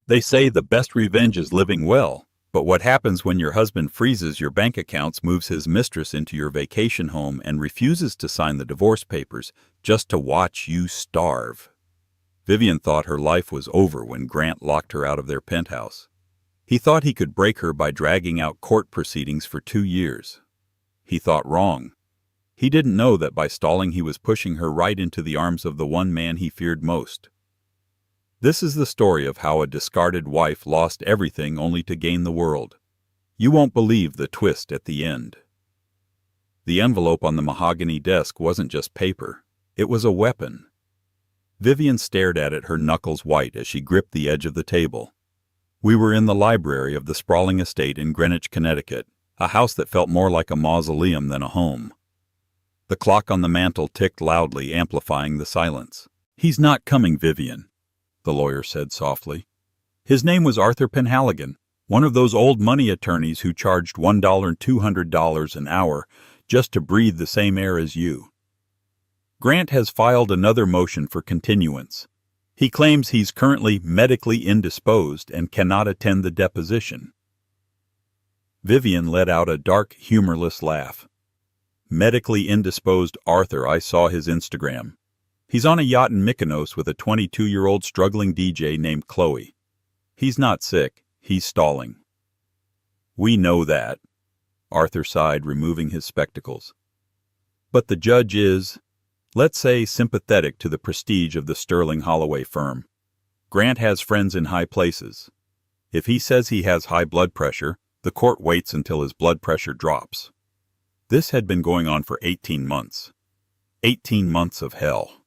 They say the best revenge is living well, but what happens when your husband freezes your bank accounts, moves his mistress into your vacation home, and refuses to sign the divorce papers just to watch you starve? Vivian thought her life was over when Grant locked her out of their penthouse. He thought he could break her by dragging out court proceedings for 2 years. He thought wrong. He didn't know that by stalling he was pushing her right into the arms of the one man he feared most. This is the story of how a discarded wife lost everything only to gain the world. You won't believe the twist at the end. The envelope on the mahogany desk wasn't just paper. It was a weapon. Vivian stared at it, her knuckles white, as she gripped the edge of the table. We were in the library of the sprawling estate in Greenwich, Connecticut, a house that felt more like a mausoleum than a home. The clock on the mantel ticked loudly, amplifying the silence. "He's not coming, Vivian," the lawyer said softly. "His name was Arthur Penhaligon, one of those old money attorneys who charged $1 and $200 an hour just to breathe the same air as you. Grant has filed another motion for continuance. He claims he's currently medically indisposed and cannot attend the deposition." Vivian let out a dark, humorless laugh. "Medically indisposed Arthur, I saw his Instagram. He's on a yacht in Mykonos with a 22-year-old struggling DJ named Chloe. He's not sick, he's stalling." "We know that," Arthur sighed, removing his spectacles. "But the judge is, let's say, sympathetic to the prestige of the Sterling Holloway firm. Grant has friends in high places. If he says he has high blood pressure, the court waits until his blood pressure drops." This had been going on for 18 months. 18 months of hell.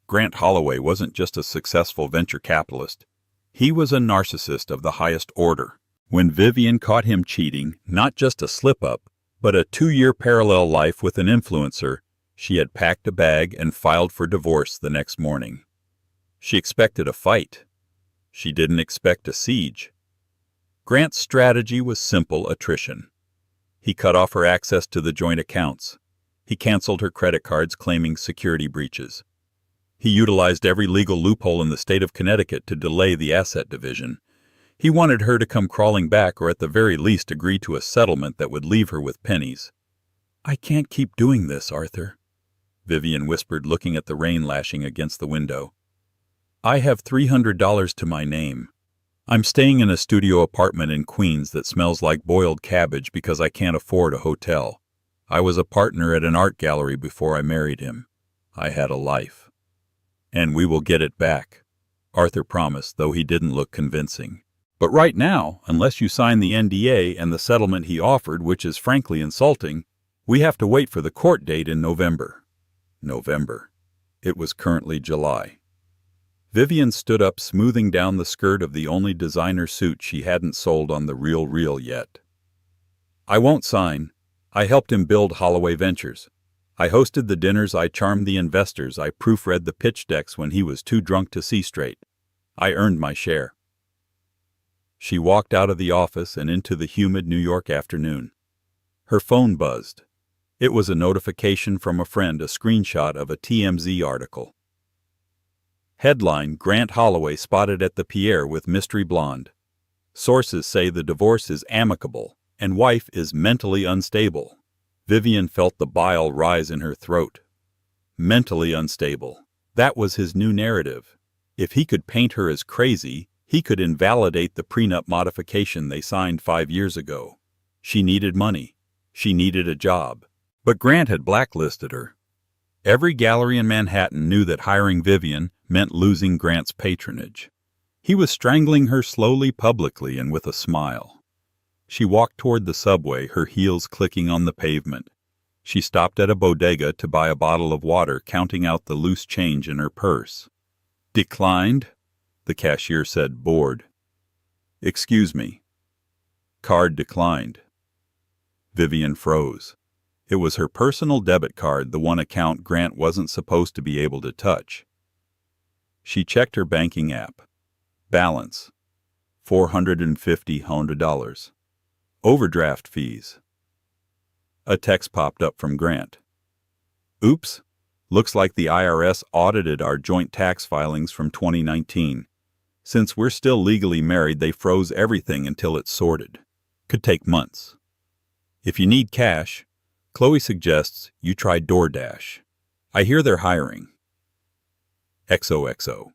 Grant Holloway wasn't just a successful venture capitalist. He was a narcissist of the highest order. When Vivian caught him cheating, not just a slip-up, but a 2-year parallel life with an influencer, she had packed a bag and filed for divorce the next morning. She expected a fight. She didn't expect a siege. Grant's strategy was simple attrition. He cut off her access to the joint accounts. He canceled her credit cards, claiming security breaches. He utilized every legal loophole in the state of Connecticut to delay the asset division. He wanted her to come crawling back, or at the very least agree to a settlement that would leave her with pennies. "I can't keep doing this, Arthur," Vivian whispered, looking at the rain lashing against the window. "I have $300 to my name. I'm staying in a studio apartment in Queens that smells like boiled cabbage because I can't afford a hotel. I was a partner at an art gallery before I married him. I had a life. And we will get it back," Arthur promised, though he didn't look convincing. "But right now, unless you sign the NDA and the settlement he offered, which is frankly insulting, we have to wait for the court date in November." November. It was currently July. Vivian stood up, smoothing down the skirt of the only designer suit she hadn't sold on the real yet. "I won't sign. I helped him build Holloway Ventures. I hosted the dinners, I charmed the investors, I proofread the pitch decks when he was too drunk to see straight. I earned my share." She walked out of the office and into the humid New York afternoon. Her phone buzzed. It was a notification from a friend, a screenshot of a TMZ article. Headline: Grant Holloway spotted at the Pierre with mystery blonde. Sources say the divorce is amicable and wife is mentally unstable. Vivian felt the bile rise in her throat. Mentally unstable. That was his new narrative. If he could paint her as crazy, he could invalidate the prenup modification they signed 5 years ago. She needed money. She needed a job. But Grant had blacklisted her. Every gallery in Manhattan knew that hiring Vivian meant losing Grant's patronage. He was strangling her slowly, publicly, and with a smile. She walked toward the subway, her heels clicking on the pavement. She stopped at a bodega to buy a bottle of water, counting out the loose change in her purse. "Declined?" the cashier said, bored. "Excuse me." "Card declined." Vivian froze. It was her personal debit card, the one account Grant wasn't supposed to be able to touch. She checked her banking app. Balance: $450. Overdraft fees. A text popped up from Grant. "Oops, looks like the IRS audited our joint tax filings from 2019. Since we're still legally married, they froze everything until it's sorted. Could take months. If you need cash, Chloe suggests you try DoorDash. I hear they're hiring. XOXO.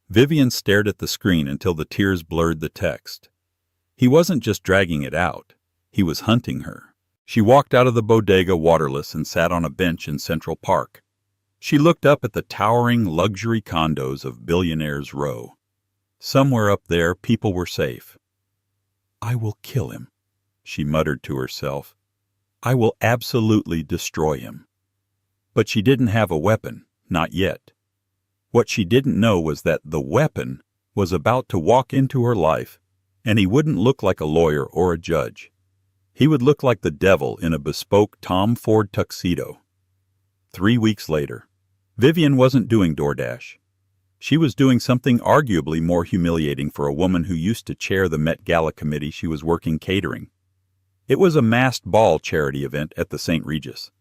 Vivian stared at the screen until the tears blurred the text. He wasn't just dragging it out. He was hunting her. She walked out of the bodega waterless and sat on a bench in Central Park. She looked up at the towering luxury condos of Billionaire's Row. Somewhere up there, people were safe. I will kill him, she muttered to herself. I will absolutely destroy him. But she didn't have a weapon, not yet. What she didn't know was that the weapon was about to walk into her life, and he wouldn't look like a lawyer or a judge. He would look like the devil in a bespoke Tom Ford tuxedo. 3 weeks later, Vivian wasn't doing DoorDash. She was doing something arguably more humiliating for a woman who used to chair the Met Gala committee she was working catering. It was a masked ball charity event at the St. Regis.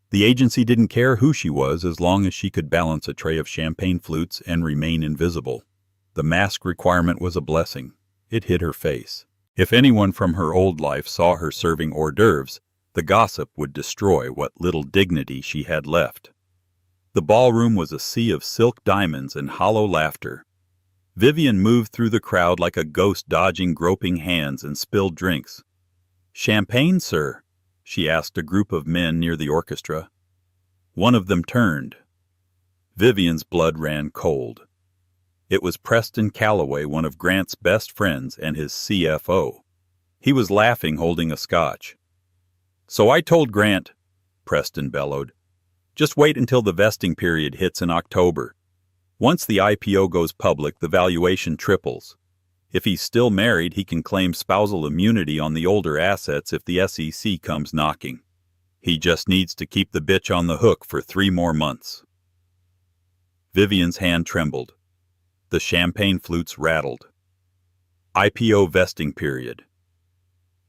The agency didn't care who she was as long as she could balance a tray of champagne flutes and remain invisible. The mask requirement was a blessing. It hid her face. If anyone from her old life saw her serving hors d'oeuvres, the gossip would destroy what little dignity she had left. The ballroom was a sea of silk diamonds and hollow laughter. Vivian moved through the crowd like a ghost dodging groping hands and spilled drinks. "Champagne, sir?" she asked a group of men near the orchestra. One of them turned. Vivian's blood ran cold. It was Preston Calloway, one of Grant's best friends and his CFO. He was laughing, holding a scotch. "So I told Grant," Preston bellowed, "just wait until the vesting period hits in October. Once the IPO goes public, the valuation triples. If he's still married, he can claim spousal immunity on the older assets if the SEC comes knocking. He just needs to keep the bitch on the hook for 3 more months." Vivian's hand trembled. The champagne flutes rattled. IPO vesting period.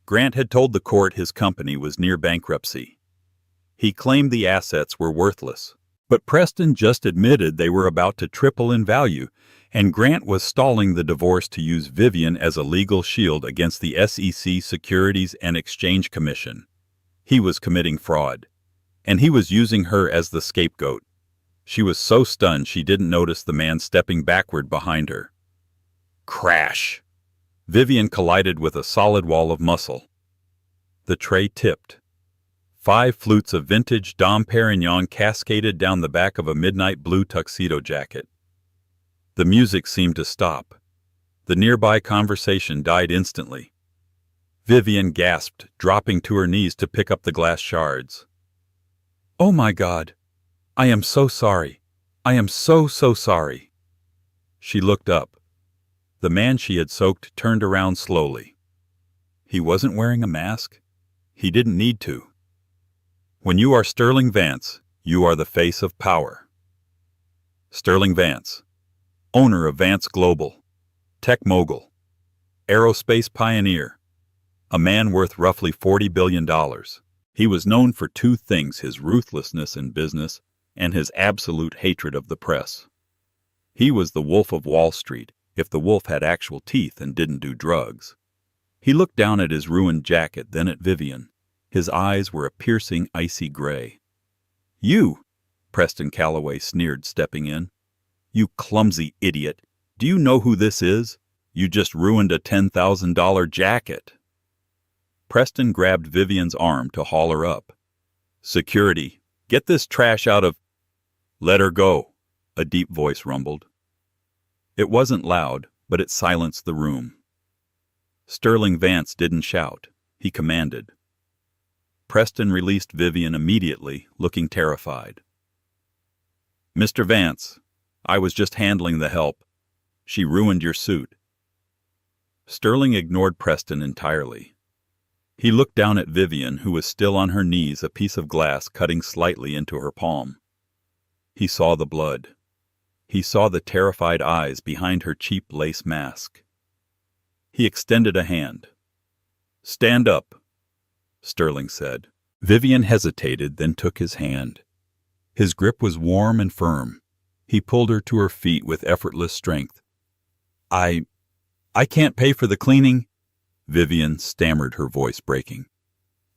Grant had told the court his company was near bankruptcy. He claimed the assets were worthless, but Preston just admitted they were about to triple in value, and Grant was stalling the divorce to use Vivian as a legal shield against the SEC Securities and Exchange Commission. He was committing fraud, and he was using her as the scapegoat. She was so stunned she didn't notice the man stepping backward behind her. Crash! Vivian collided with a solid wall of muscle. The tray tipped. 5 flutes of vintage Dom Perignon cascaded down the back of a midnight blue tuxedo jacket. The music seemed to stop. The nearby conversation died instantly. Vivian gasped, dropping to her knees to pick up the glass shards. "Oh my God! I am so sorry. I am so sorry." She looked up. The man she had soaked turned around slowly. He wasn't wearing a mask. He didn't need to. When you are Sterling Vance, you are the face of power. Sterling Vance, owner of Vance Global, tech mogul, aerospace pioneer, a man worth roughly $40 billion. He was known for 2 things: his ruthlessness in business and his absolute hatred of the press. He was the Wolf of Wall Street, if the wolf had actual teeth and didn't do drugs. He looked down at his ruined jacket, then at Vivian. His eyes were a piercing, icy gray. "You," Preston Calloway sneered, stepping in. "You clumsy idiot. Do you know who this is? You just ruined a $10,000 jacket." Preston grabbed Vivian's arm to haul her up. "Security, get this trash out of—" "Let her go," a deep voice rumbled. It wasn't loud, but it silenced the room. Sterling Vance didn't shout. He commanded. Preston released Vivian immediately, looking terrified. "Mr. Vance, I was just handling the help. She ruined your suit." Sterling ignored Preston entirely. He looked down at Vivian, who was still on her knees, a piece of glass cutting slightly into her palm. He saw the blood. He saw the terrified eyes behind her cheap lace mask. He extended a hand. "Stand up," Sterling said. Vivian hesitated, then took his hand. His grip was warm and firm. He pulled her to her feet with effortless strength. I can't pay for the cleaning. Vivian stammered, her voice breaking.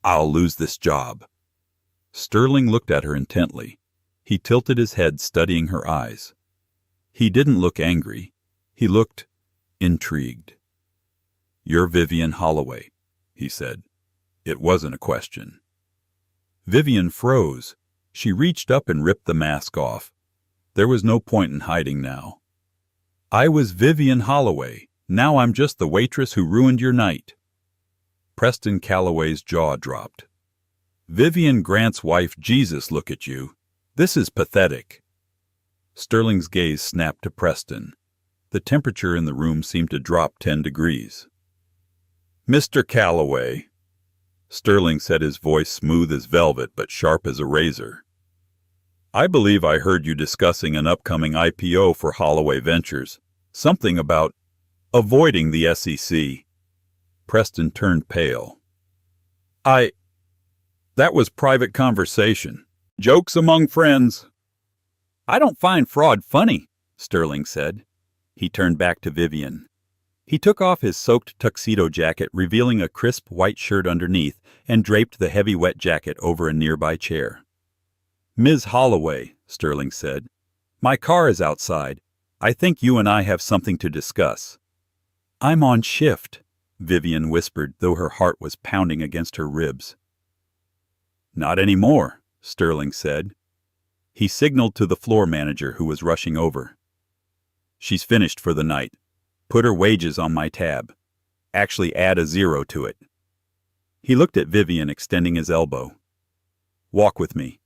I'll lose this job. Sterling looked at her intently. He tilted his head, studying her eyes. He didn't look angry. He looked intrigued. You're Vivian Holloway, he said. It wasn't a question. Vivian froze. She reached up and ripped the mask off. There was no point in hiding now. I was Vivian Holloway. Now I'm just the waitress who ruined your night. Preston Calloway's jaw dropped. Vivian Grant's wife, Jesus, look at you. This is pathetic. Sterling's gaze snapped to Preston. The temperature in the room seemed to drop 10 degrees. Mr. Calloway, Sterling said, his voice smooth as velvet but sharp as a razor. I believe I heard you discussing an upcoming IPO for Holloway Ventures. Something about avoiding the SEC. Preston turned pale. That was private conversation. Jokes among friends. I don't find fraud funny, Sterling said. He turned back to Vivian. He took off his soaked tuxedo jacket, revealing a crisp white shirt underneath, and draped the heavy wet jacket over a nearby chair. Ms. Holloway, Sterling said, my car is outside. I think you and I have something to discuss. I'm on shift, Vivian whispered, though her heart was pounding against her ribs. Not anymore, Sterling said. He signaled to the floor manager, who was rushing over. She's finished for the night. Put her wages on my tab. Actually add a 0 to it. He looked at Vivian, extending his elbow. Walk with me,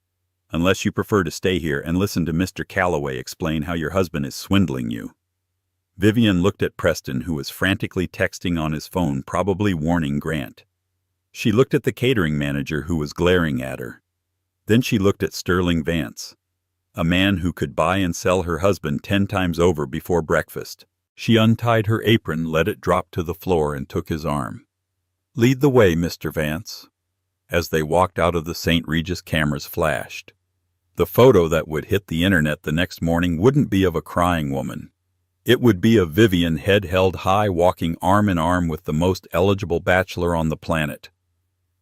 unless you prefer to stay here and listen to Mr. Calloway explain how your husband is swindling you. Vivian looked at Preston, who was frantically texting on his phone, probably warning Grant. She looked at the catering manager, who was glaring at her. Then she looked at Sterling Vance, a man who could buy and sell her husband 10 times over before breakfast. She untied her apron, let it drop to the floor, and took his arm. Lead the way, Mr. Vance. As they walked out of the St. Regis, cameras flashed. The photo that would hit the internet the next morning wouldn't be of a crying woman. It would be of Vivian, head held high, walking arm in arm with the most eligible bachelor on the planet.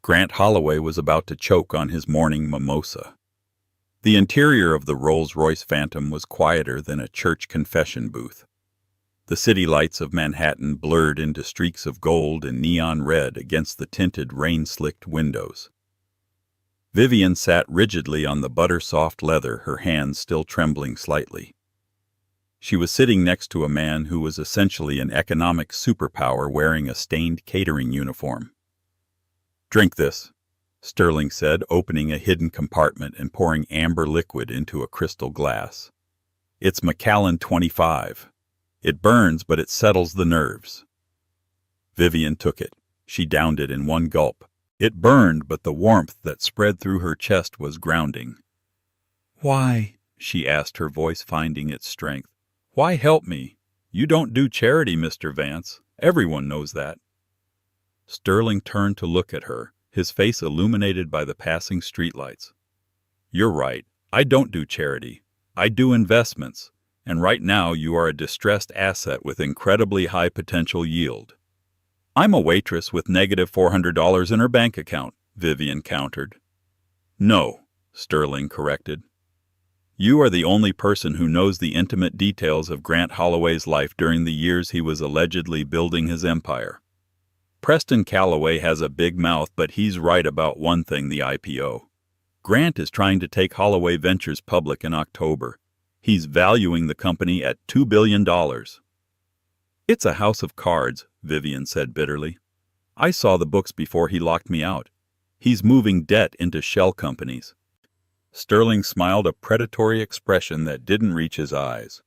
Grant Holloway was about to choke on his morning mimosa. The interior of the Rolls-Royce Phantom was quieter than a church confession booth. The city lights of Manhattan blurred into streaks of gold and neon red against the tinted, rain-slicked windows. Vivian sat rigidly on the butter-soft leather, her hands still trembling slightly. She was sitting next to a man who was essentially an economic superpower, wearing a stained catering uniform. Drink this, Sterling said, opening a hidden compartment and pouring amber liquid into a crystal glass. It's Macallan 25. It burns, but it settles the nerves. Vivian took it. She downed it in one gulp. It burned, but the warmth that spread through her chest was grounding. Why? She asked, her voice finding its strength. Why help me? You don't do charity, Mr. Vance. Everyone knows that. Sterling turned to look at her, his face illuminated by the passing streetlights. You're right. I don't do charity. I do investments. And right now you are a distressed asset with incredibly high potential yield. I'm a waitress with negative $400 in her bank account, Vivian countered. No, Sterling corrected. You are the only person who knows the intimate details of Grant Holloway's life during the years he was allegedly building his empire. Preston Calloway has a big mouth, but he's right about one thing: the IPO. Grant is trying to take Holloway Ventures public in October. He's valuing the company at $2 billion. It's a house of cards, Vivian said bitterly. I saw the books before he locked me out. He's moving debt into shell companies. Sterling smiled, a predatory expression that didn't reach his eyes.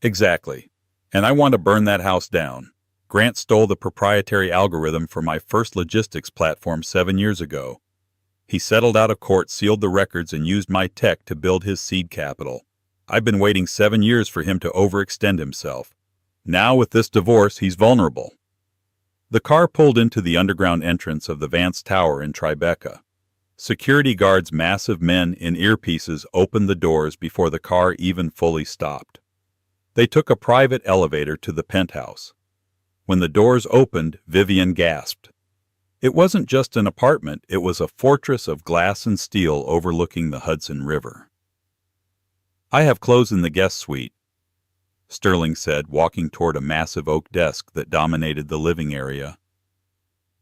Exactly. And I want to burn that house down. Grant stole the proprietary algorithm for my first logistics platform 7 years ago. He settled out of court, sealed the records, and used my tech to build his seed capital. I've been waiting 7 years for him to overextend himself. Now, with this divorce, he's vulnerable. The car pulled into the underground entrance of the Vance Tower in Tribeca. Security guards, massive men in earpieces, opened the doors before the car even fully stopped. They took a private elevator to the penthouse. When the doors opened, Vivian gasped. It wasn't just an apartment, it was a fortress of glass and steel overlooking the Hudson River. "I have clothes in the guest suite," Sterling said, walking toward a massive oak desk that dominated the living area.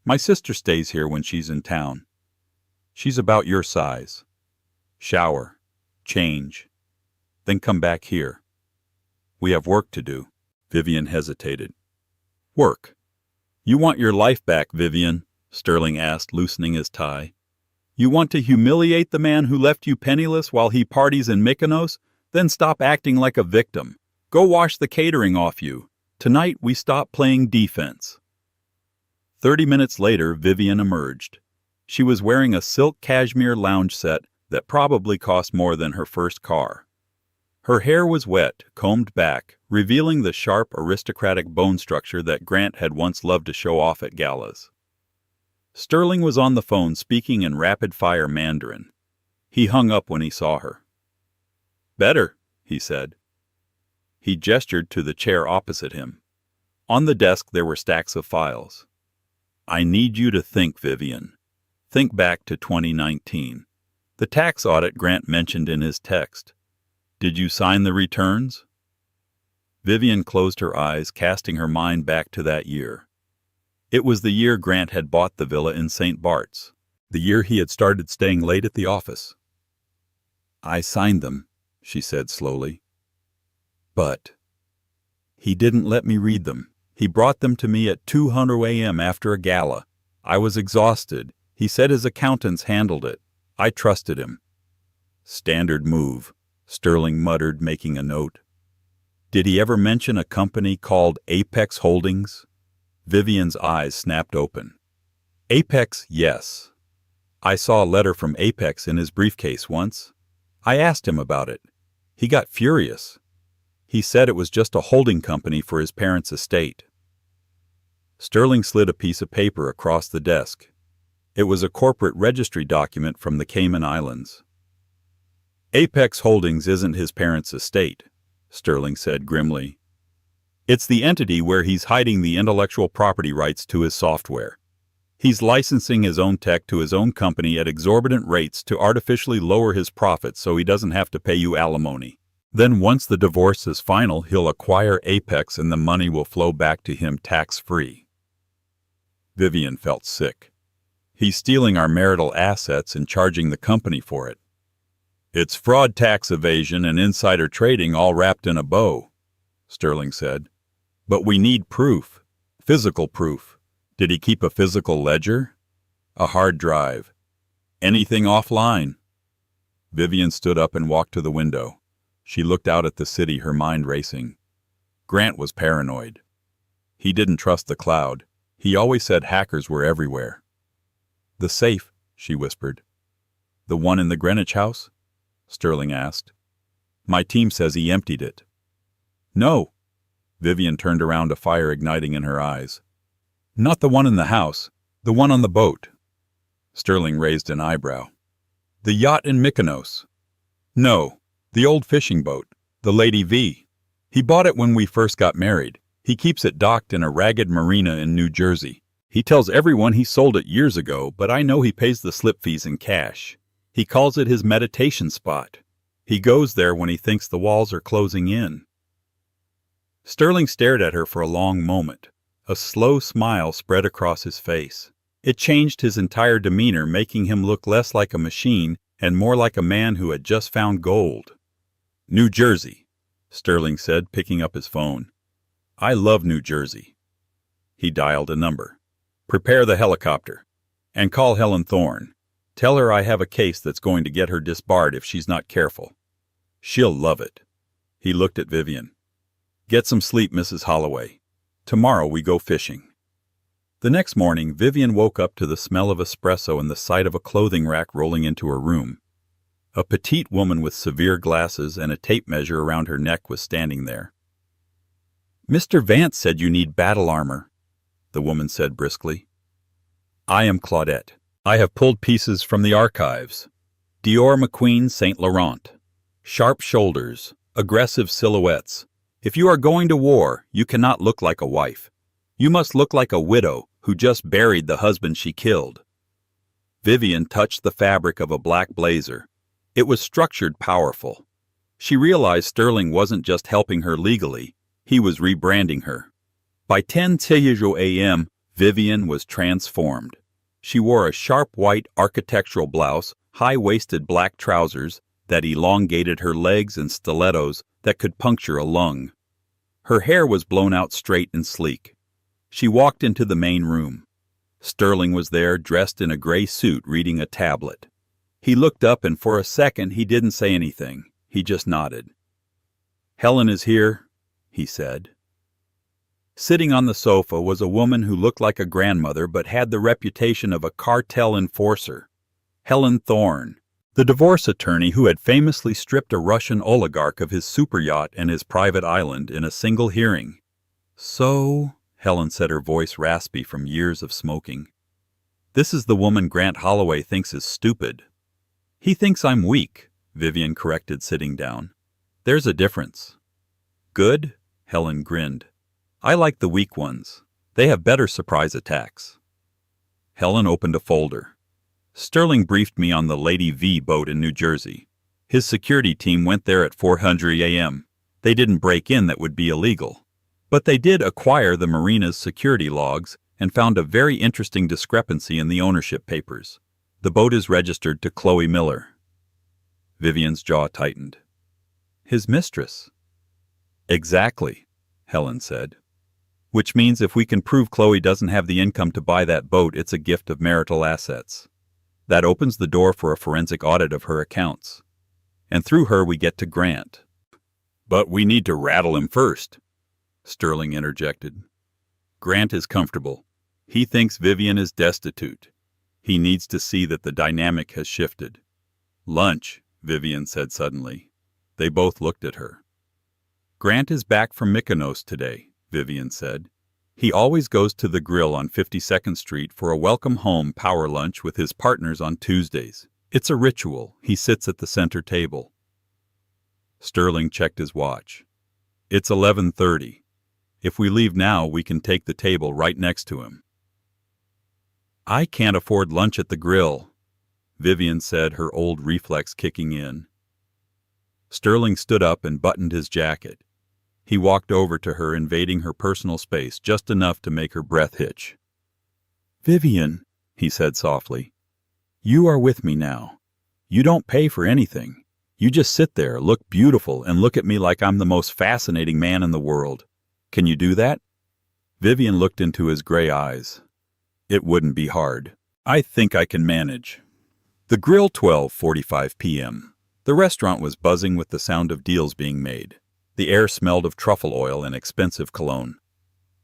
"My sister stays here when she's in town. She's about your size. Shower, change, then come back here. We have work to do." Vivian hesitated. "Work? You want your life back, Vivian?" Sterling asked, loosening his tie. "You want to humiliate the man who left you penniless while he parties in Mykonos? Then stop acting like a victim. Go wash the catering off you. Tonight we stop playing defense." 30 minutes later, Vivian emerged. She was wearing a silk cashmere lounge set that probably cost more than her first car. Her hair was wet, combed back, revealing the sharp, aristocratic bone structure that Grant had once loved to show off at galas. Sterling was on the phone speaking in rapid-fire Mandarin. He hung up when he saw her. "Better," he said. He gestured to the chair opposite him. On the desk there were stacks of files. "I need you to think, Vivian. Think back to 2019. The tax audit Grant mentioned in his text. Did you sign the returns?" Vivian closed her eyes, casting her mind back to that year. It was the year Grant had bought the villa in St. Bart's, the year he had started staying late at the office. "I signed them," she said slowly. "But he didn't let me read them. He brought them to me at 2:00 a.m. after a gala. I was exhausted. He said his accountants handled it. I trusted him." "Standard move," Sterling muttered, making a note. "Did he ever mention a company called Apex Holdings?" Vivian's eyes snapped open. "Apex, yes. I saw a letter from Apex in his briefcase once. I asked him about it. He got furious. He said it was just a holding company for his parents' estate." Sterling slid a piece of paper across the desk. It was a corporate registry document from the Cayman Islands. "Apex Holdings isn't his parents' estate," Sterling said grimly. "It's the entity where he's hiding the intellectual property rights to his software. He's licensing his own tech to his own company at exorbitant rates to artificially lower his profits so he doesn't have to pay you alimony. Then once the divorce is final, he'll acquire Apex and the money will flow back to him tax-free." Vivian felt sick. "He's stealing our marital assets and charging the company for it." "It's fraud, tax evasion, and insider trading all wrapped in a bow," Sterling said. "But we need proof. Physical proof. Did he keep a physical ledger? A hard drive? Anything offline?" Vivian stood up and walked to the window. She looked out at the city, her mind racing. Grant was paranoid. He didn't trust the cloud. He always said hackers were everywhere. "The safe," she whispered. "The one in the Greenwich house?" Sterling asked. "My team says he emptied it." "No." Vivian turned around, a fire igniting in her eyes. "Not the one in the house. The one on the boat." Sterling raised an eyebrow. "The yacht in Mykonos?" "No. The old fishing boat. The Lady V. He bought it when we first got married. He keeps it docked in a ragged marina in New Jersey. He tells everyone he sold it years ago, but I know he pays the slip fees in cash. He calls it his meditation spot. He goes there when he thinks the walls are closing in." Sterling stared at her for a long moment. A slow smile spread across his face. It changed his entire demeanor, making him look less like a machine and more like a man who had just found gold. "New Jersey," Sterling said, picking up his phone. "I love New Jersey." He dialed a number. "Prepare the helicopter. And call Helen Thorne. Tell her I have a case that's going to get her disbarred if she's not careful. She'll love it." He looked at Vivian. "Get some sleep, Mrs. Holloway. Tomorrow we go fishing." The next morning, Vivian woke up to the smell of espresso and the sight of a clothing rack rolling into her room. A petite woman with severe glasses and a tape measure around her neck was standing there. "Mr. Vance said you need battle armor," the woman said briskly. "I am Claudette. I have pulled pieces from the archives. Dior McQueen Saint Laurent. Sharp shoulders, aggressive silhouettes. If you are going to war, you cannot look like a wife. You must look like a widow who just buried the husband she killed. Vivian touched the fabric of a black blazer. It was structured powerful. She realized Sterling wasn't just helping her legally, he was rebranding her. By 10:00 a.m., Vivian was transformed. She wore a sharp white architectural blouse, high-waisted black trousers that elongated her legs, and stilettos that could puncture a lung. Her hair was blown out straight and sleek. She walked into the main room. Sterling was there, dressed in a gray suit, reading a tablet. He looked up, and for a second he didn't say anything. He just nodded. "Helen is here," he said. Sitting on the sofa was a woman who looked like a grandmother but had the reputation of a cartel enforcer. Helen Thorne, the divorce attorney who had famously stripped a Russian oligarch of his superyacht and his private island in a single hearing. "So," Helen said, her voice raspy from years of smoking, "this is the woman Grant Holloway thinks is stupid." "He thinks I'm weak," Vivian corrected, sitting down. "There's a difference." "Good?" Helen grinned. "I like the weak ones. They have better surprise attacks." Helen opened a folder. "Sterling briefed me on the Lady V boat in New Jersey. His security team went there at 4:00 a.m. They didn't break in, that would be illegal. But they did acquire the marina's security logs and found a very interesting discrepancy in the ownership papers. The boat is registered to Chloe Miller." Vivian's jaw tightened. "His mistress?" "Exactly," Helen said. "Which means if we can prove Chloe doesn't have the income to buy that boat, it's a gift of marital assets. That opens the door for a forensic audit of her accounts. And through her we get to Grant." "But we need to rattle him first," Sterling interjected. "Grant is comfortable. He thinks Vivian is destitute. He needs to see that the dynamic has shifted." "Lunch," Vivian said suddenly. They both looked at her. "Grant is back from Mykonos today," Vivian said. "He always goes to the grill on 52nd Street for a welcome home power lunch with his partners on Tuesdays. It's a ritual. He sits at the center table." Sterling checked his watch. "It's 11:30. If we leave now, we can take the table right next to him." "I can't afford lunch at the grill," Vivian said, her old reflex kicking in. Sterling stood up and buttoned his jacket. He walked over to her, invading her personal space just enough to make her breath hitch. "Vivian," he said softly, "you are with me now. You don't pay for anything. You just sit there, look beautiful, and look at me like I'm the most fascinating man in the world. Can you do that?" Vivian looked into his gray eyes. "It wouldn't be hard. I think I can manage." The grill, 12:45 p.m. The restaurant was buzzing with the sound of deals being made. The air smelled of truffle oil and expensive cologne.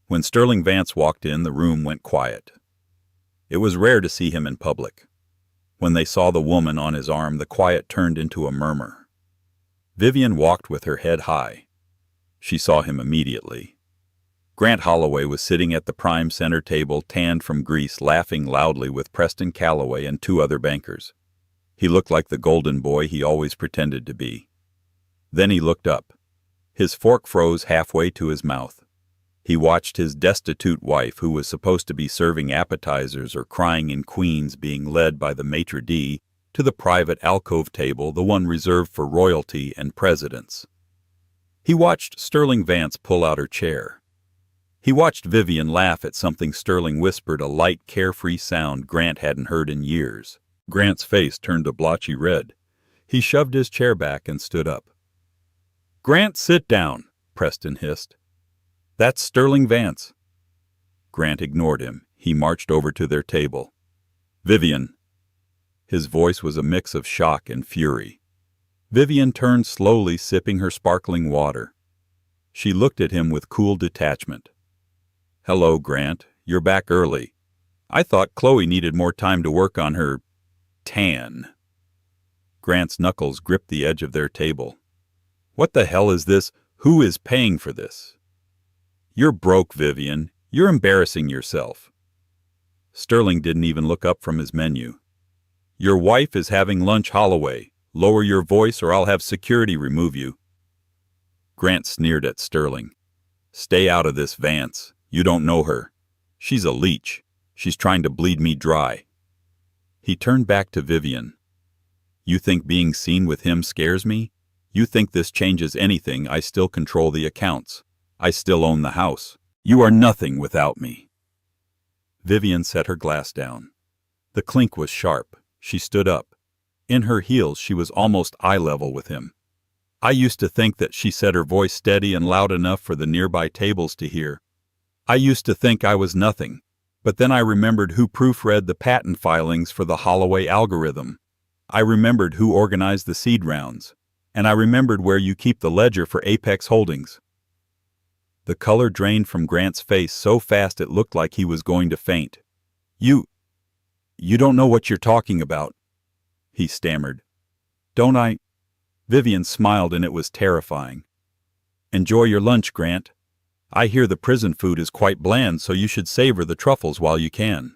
When Sterling Vance walked in, the room went quiet. It was rare to see him in public. When they saw the woman on his arm, the quiet turned into a murmur. Vivian walked with her head high. She saw him immediately. Grant Holloway was sitting at the prime center table, tanned from grease, laughing loudly with Preston Calloway and two other bankers. He looked like the golden boy he always pretended to be. Then he looked up. His fork froze halfway to his mouth. He watched his destitute wife, who was supposed to be serving appetizers or crying in Queens, being led by the maitre d' to the private alcove table, the one reserved for royalty and presidents. He watched Sterling Vance pull out her chair. He watched Vivian laugh at something Sterling whispered, a light, carefree sound Grant hadn't heard in years. Grant's face turned a blotchy red. He shoved his chair back and stood up. "Grant, sit down," Preston hissed. "That's Sterling Vance." Grant ignored him. He marched over to their table. "Vivian." His voice was a mix of shock and fury. Vivian turned slowly, sipping her sparkling water. She looked at him with cool detachment. "Hello, Grant. You're back early. I thought Chloe needed more time to work on her tan." Grant's knuckles gripped the edge of their table. "What the hell is this? Who is paying for this?" "You're broke, Vivian. You're embarrassing yourself." Sterling didn't even look up from his menu. "Your wife is having lunch, Holloway. Lower your voice or I'll have security remove you." Grant sneered at Sterling. "Stay out of this, Vance. You don't know her. She's a leech. She's trying to bleed me dry." He turned back to Vivian. "You think being seen with him scares me? You think this changes anything? I still control the accounts. I still own the house. You are nothing without me." Vivian set her glass down. The clink was sharp. She stood up. In her heels, she was almost eye level with him. "I used to think that," she said, her voice steady and loud enough for the nearby tables to hear. "I used to think I was nothing. But then I remembered who proofread the patent filings for the Holloway algorithm. I remembered who organized the seed rounds. And I remembered where you keep the ledger for Apex Holdings." The color drained from Grant's face so fast it looked like he was going to faint. You don't know what you're talking about," he stammered. "Don't I?" Vivian smiled, and it was terrifying. "Enjoy your lunch, Grant. I hear the prison food is quite bland, so you should savor the truffles while you can."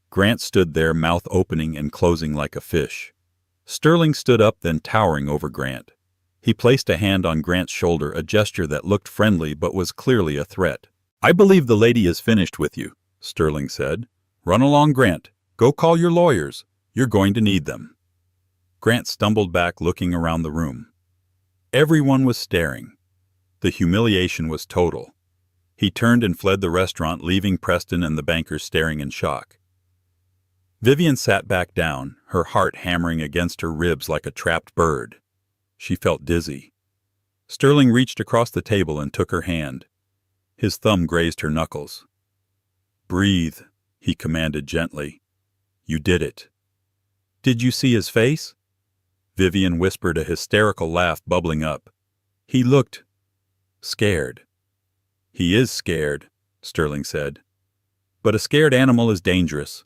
Grant stood there, mouth opening and closing like a fish. Sterling stood up, then towering over Grant. He placed a hand on Grant's shoulder, a gesture that looked friendly but was clearly a threat. "I believe the lady is finished with you," Sterling said. "Run along, Grant. Go call your lawyers. You're going to need them." Grant stumbled back, looking around the room. Everyone was staring. The humiliation was total. He turned and fled the restaurant, leaving Preston and the bankers staring in shock. Vivian sat back down, her heart hammering against her ribs like a trapped bird. She felt dizzy. Sterling reached across the table and took her hand. His thumb grazed her knuckles. "Breathe," he commanded gently. "You did it." "Did you see his face?" Vivian whispered, a hysterical laugh bubbling up. "He looked scared." "He is scared," Sterling said. "But a scared animal is dangerous.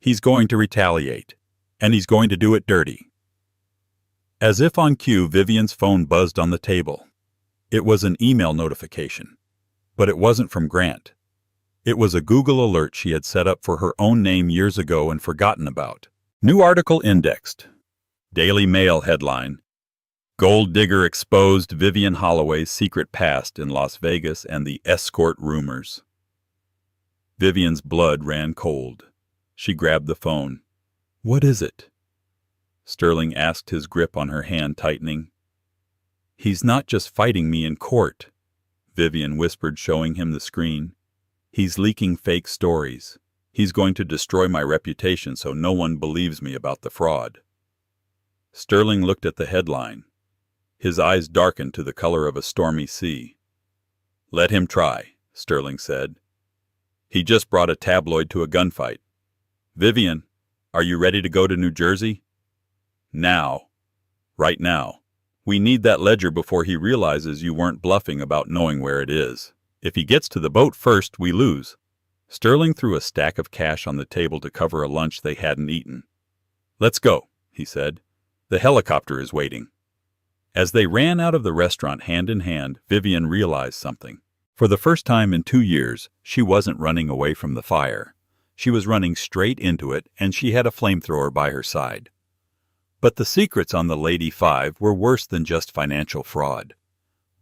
He's going to retaliate, and he's going to do it dirty." As if on cue, Vivian's phone buzzed on the table. It was an email notification, but it wasn't from Grant. It was a Google alert she had set up for her own name years ago and forgotten about. New article indexed. Daily Mail headline: "Gold digger exposed, Vivian Holloway's secret past in Las Vegas and the escort rumors." Vivian's blood ran cold. She grabbed the phone. "What is it?" Sterling asked, his grip on her hand tightening. "He's not just fighting me in court," Vivian whispered, showing him the screen. "He's leaking fake stories. He's going to destroy my reputation so no one believes me about the fraud." Sterling looked at the headline. His eyes darkened to the color of a stormy sea. "Let him try," Sterling said. "He just brought a tabloid to a gunfight. Vivian, are you ready to go to New Jersey?" "Now. Right now. We need that ledger before he realizes you weren't bluffing about knowing where it is. If he gets to the boat first, we lose." Sterling threw a stack of cash on the table to cover a lunch they hadn't eaten. "Let's go," he said. "The helicopter is waiting." As they ran out of the restaurant hand in hand, Vivian realized something. For the first time in 2 years, she wasn't running away from the fire. She was running straight into it, and she had a flamethrower by her side. But the secrets on the Lady Five were worse than just financial fraud.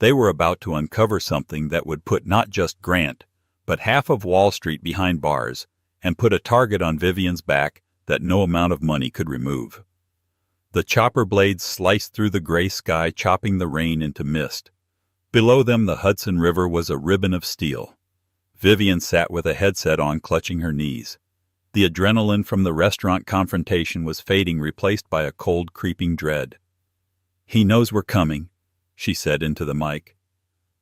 They were about to uncover something that would put not just Grant, but half of Wall Street behind bars, and put a target on Vivian's back that no amount of money could remove. The chopper blades sliced through the gray sky, chopping the rain into mist. Below them, the Hudson River was a ribbon of steel. Vivian sat with a headset on, clutching her knees. The adrenaline from the restaurant confrontation was fading, replaced by a cold, creeping dread. "He knows we're coming," she said into the mic.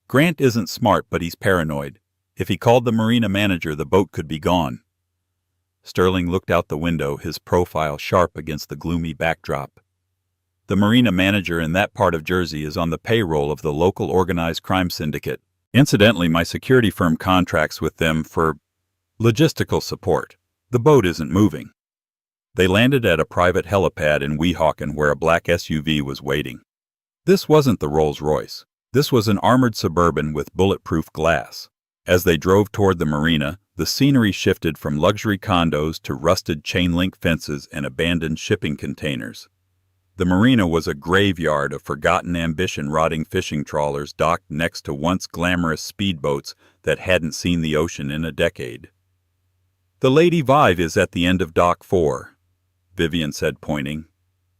"Grant isn't smart, but he's paranoid. If he called the marina manager, the boat could be gone." Sterling looked out the window, his profile sharp against the gloomy backdrop. "The marina manager in that part of Jersey is on the payroll of the local organized crime syndicate. Incidentally, my security firm contracts with them for logistical support. The boat isn't moving." They landed at a private helipad in Weehawken where a black SUV was waiting. This wasn't the Rolls-Royce. This was an armored Suburban with bulletproof glass. As they drove toward the marina, the scenery shifted from luxury condos to rusted chain-link fences and abandoned shipping containers. The marina was a graveyard of forgotten ambition rotting fishing trawlers docked next to once glamorous speedboats that hadn't seen the ocean in a decade. "The Lady Vive is at the end of Dock 4, Vivian said, pointing.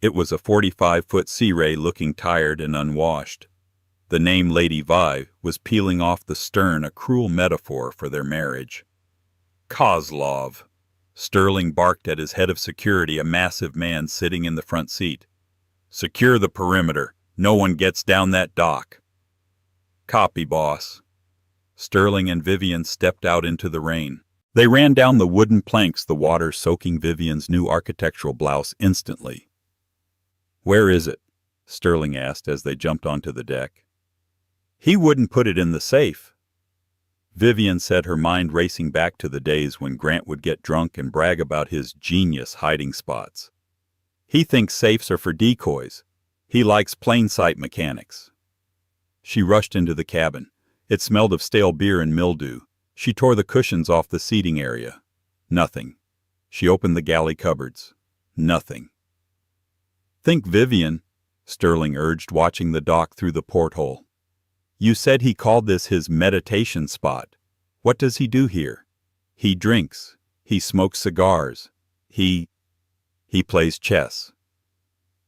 It was a 45-foot Sea Ray looking tired and unwashed. The name Lady Vive was peeling off the stern, a cruel metaphor for their marriage. "Kozlov," Sterling barked at his head of security, a massive man sitting in the front seat. "Secure the perimeter. No one gets down that dock." "Copy, boss." Sterling and Vivian stepped out into the rain. They ran down the wooden planks, the water soaking Vivian's new architectural blouse instantly. "Where is it?" Sterling asked as they jumped onto the deck. "He wouldn't put it in the safe." Vivian said, her mind racing back to the days when Grant would get drunk and brag about his genius hiding spots. "He thinks safes are for decoys. He likes plain sight mechanics." She rushed into the cabin. It smelled of stale beer and mildew. She tore the cushions off the seating area. Nothing. She opened the galley cupboards. Nothing. "Think, Vivian," Sterling urged, watching the dock through the porthole. "You said he called this his meditation spot. What does he do here? He drinks. He smokes cigars. He plays chess."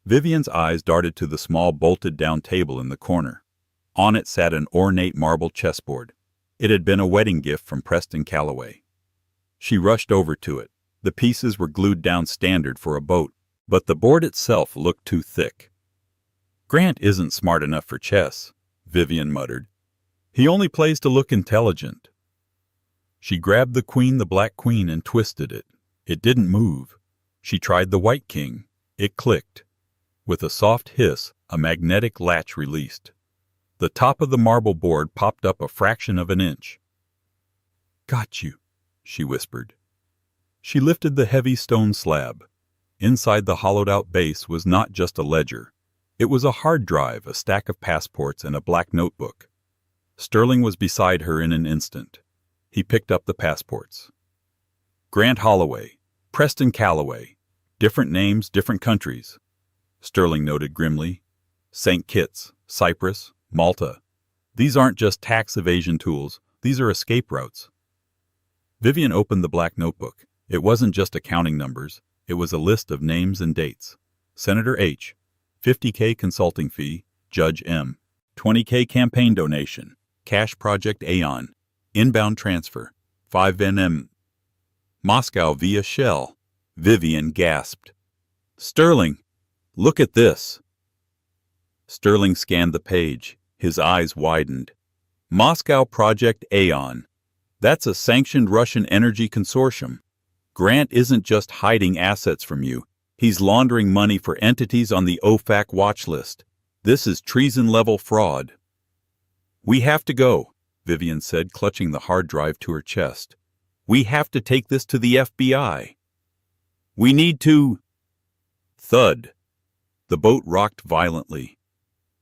Vivian's eyes darted to the small bolted-down table in the corner. On it sat an ornate marble chessboard. It had been a wedding gift from Preston Calloway. She rushed over to it. The pieces were glued down standard for a boat, but the board itself looked too thick. "Grant isn't smart enough for chess," Vivian muttered. "He only plays to look intelligent." She grabbed the queen, the black queen, and twisted it. It didn't move. She tried the white king. It clicked. With a soft hiss, a magnetic latch released. The top of the marble board popped up a fraction of an inch. "Got you," she whispered. She lifted the heavy stone slab. Inside the hollowed-out base was not just a ledger. It was a hard drive, a stack of passports, and a black notebook. Sterling was beside her in an instant. He picked up the passports. "Grant Holloway, Preston Calloway. Different names, different countries," Sterling noted grimly. "St. Kitts, Cyprus, Malta. These aren't just tax evasion tools. These are escape routes." Vivian opened the black notebook. It wasn't just accounting numbers. It was a list of names and dates. Senator H. $50K consulting fee. Judge M. $20K campaign donation. Cash Project Aeon. Inbound transfer. 5 NM. Moscow via Shell. Vivian gasped. "Sterling, look at this." Sterling scanned the page. His eyes widened. "Moscow Project Aeon. That's a sanctioned Russian energy consortium. Grant isn't just hiding assets from you. He's laundering money for entities on the OFAC watch list. This is treason-level fraud." "We have to go," Vivian said, clutching the hard drive to her chest. "We have to take this to the FBI. We need to—" Thud. The boat rocked violently.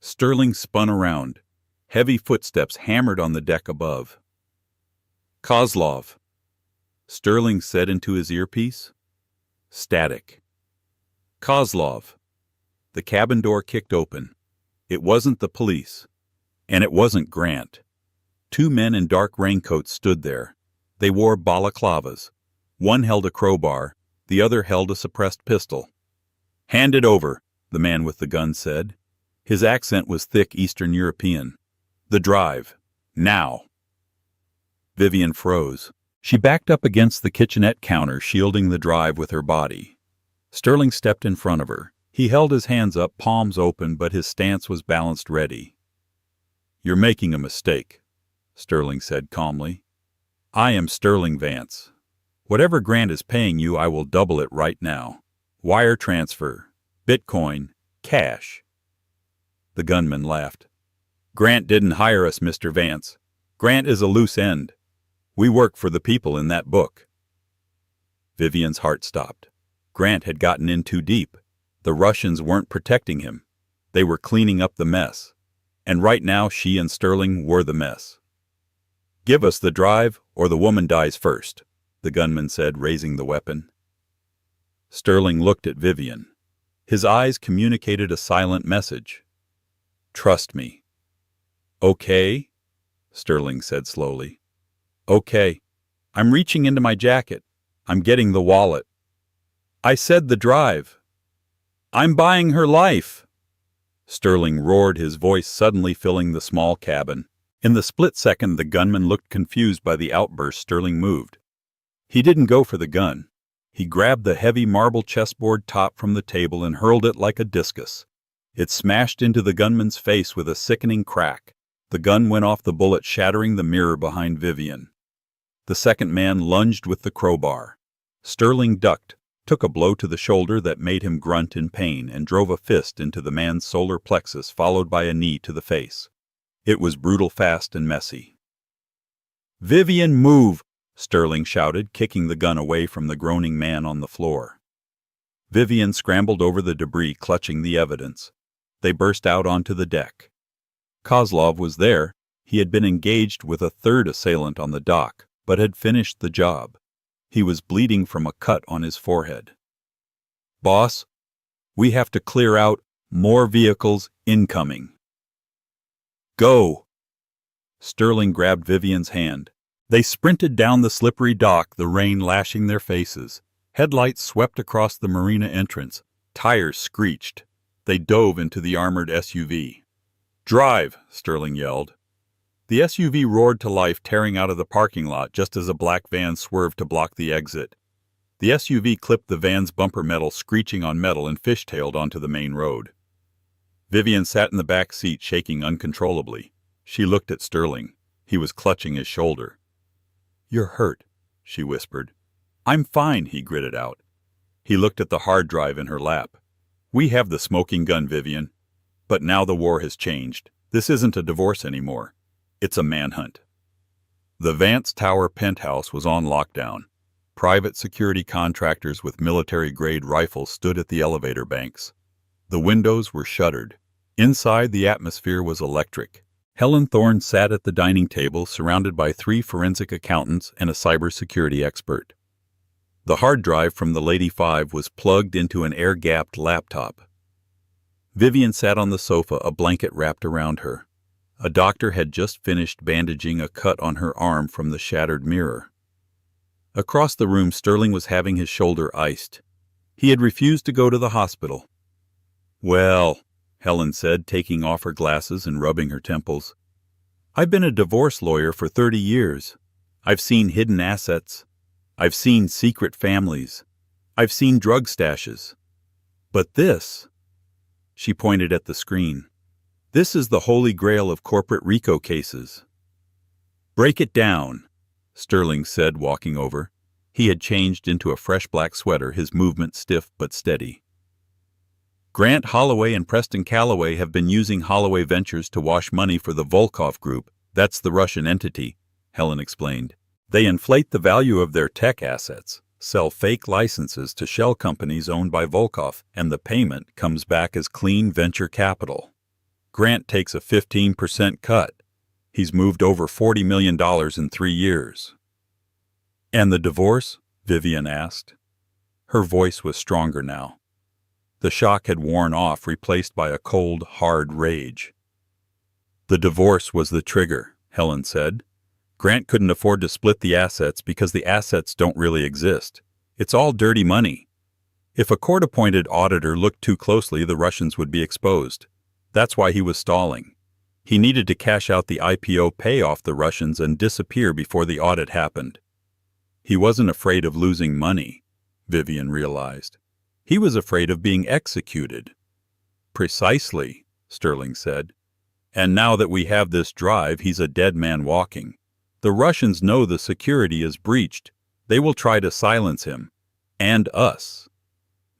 Sterling spun around. Heavy footsteps hammered on the deck above. "Kozlov," Sterling said into his earpiece. Static. "Kozlov." The cabin door kicked open. It wasn't the police. And it wasn't Grant. 2 men in dark raincoats stood there. They wore balaclavas. One held a crowbar. The other held a suppressed pistol. "Hand it over," the man with the gun said. His accent was thick Eastern European. "The drive. Now." Vivian froze. She backed up against the kitchenette counter, shielding the drive with her body. Sterling stepped in front of her. He held his hands up, palms open, but his stance was balanced ready. "You're making a mistake," Sterling said calmly. "I am Sterling Vance. Whatever Grant is paying you, I will double it right now. Wire transfer. Bitcoin. Cash." The gunman laughed. "Grant didn't hire us, Mr. Vance. Grant is a loose end. We work for the people in that book." Vivian's heart stopped. Grant had gotten in too deep. The Russians weren't protecting him. They were cleaning up the mess. And right now she and Sterling were the mess. "Give us the drive, or the woman dies first," the gunman said, raising the weapon. Sterling looked at Vivian. His eyes communicated a silent message. "Trust me." "Okay," Sterling said slowly. "Okay. I'm reaching into my jacket. I'm getting the wallet." "I said the drive." "I'm buying her life!" Sterling roared, his voice suddenly filling the small cabin. In the split second, the gunman looked confused by the outburst. Sterling moved. He didn't go for the gun. He grabbed the heavy marble chessboard top from the table and hurled it like a discus. It smashed into the gunman's face with a sickening crack. The gun went off, the bullet shattering the mirror behind Vivian. The second man lunged with the crowbar. Sterling ducked, took a blow to the shoulder that made him grunt in pain, and drove a fist into the man's solar plexus, followed by a knee to the face. It was brutal, fast, and messy. "Vivian, move!" Sterling shouted, kicking the gun away from the groaning man on the floor. Vivian scrambled over the debris, clutching the evidence. They burst out onto the deck. Kozlov was there. He had been engaged with a third assailant on the dock, but had finished the job. He was bleeding from a cut on his forehead. "Boss, we have to clear out. More vehicles incoming." "Go!" Sterling grabbed Vivian's hand. They sprinted down the slippery dock, the rain lashing their faces. Headlights swept across the marina entrance. Tires screeched. They dove into the armored SUV. "Drive!" Sterling yelled. The SUV roared to life, tearing out of the parking lot just as a black van swerved to block the exit. The SUV clipped the van's bumper metal, screeching on metal, and fishtailed onto the main road. Vivian sat in the back seat, shaking uncontrollably. She looked at Sterling. He was clutching his shoulder. "You're hurt," she whispered. "I'm fine," he gritted out. He looked at the hard drive in her lap. "We have the smoking gun, Vivian. But now the war has changed. This isn't a divorce anymore. It's a manhunt." The Vance Tower penthouse was on lockdown. Private security contractors with military-grade rifles stood at the elevator banks. The windows were shuttered. Inside, the atmosphere was electric. Helen Thorne sat at the dining table, surrounded by 3 forensic accountants and a cybersecurity expert. The hard drive from the Lady Five was plugged into an air-gapped laptop. Vivian sat on the sofa, a blanket wrapped around her. A doctor had just finished bandaging a cut on her arm from the shattered mirror. Across the room, Sterling was having his shoulder iced. He had refused to go to the hospital. "Well," Helen said, taking off her glasses and rubbing her temples, "I've been a divorce lawyer for 30 years. I've seen hidden assets. I've seen secret families. I've seen drug stashes. But this," she pointed at the screen, "this is the holy grail of corporate RICO cases." "Break it down," Sterling said, walking over. He had changed into a fresh black sweater, his movement stiff but steady. "Grant Holloway and Preston Calloway have been using Holloway Ventures to wash money for the Volkov Group. That's the Russian entity," Helen explained. "They inflate the value of their tech assets, sell fake licenses to shell companies owned by Volkov, and the payment comes back as clean venture capital. Grant takes a 15% cut. He's moved over $40 million in 3 years." "And the divorce?" Vivian asked. Her voice was stronger now. The shock had worn off, replaced by a cold, hard rage. "The divorce was the trigger," Helen said. "Grant couldn't afford to split the assets because the assets don't really exist. It's all dirty money. If a court-appointed auditor looked too closely, the Russians would be exposed. That's why he was stalling. He needed to cash out the IPO, pay off the Russians, and disappear before the audit happened. He wasn't afraid of losing money," Vivian realized. "He was afraid of being executed." "Precisely," Sterling said. "And now that we have this drive, he's a dead man walking. The Russians know the security is breached. They will try to silence him. And us."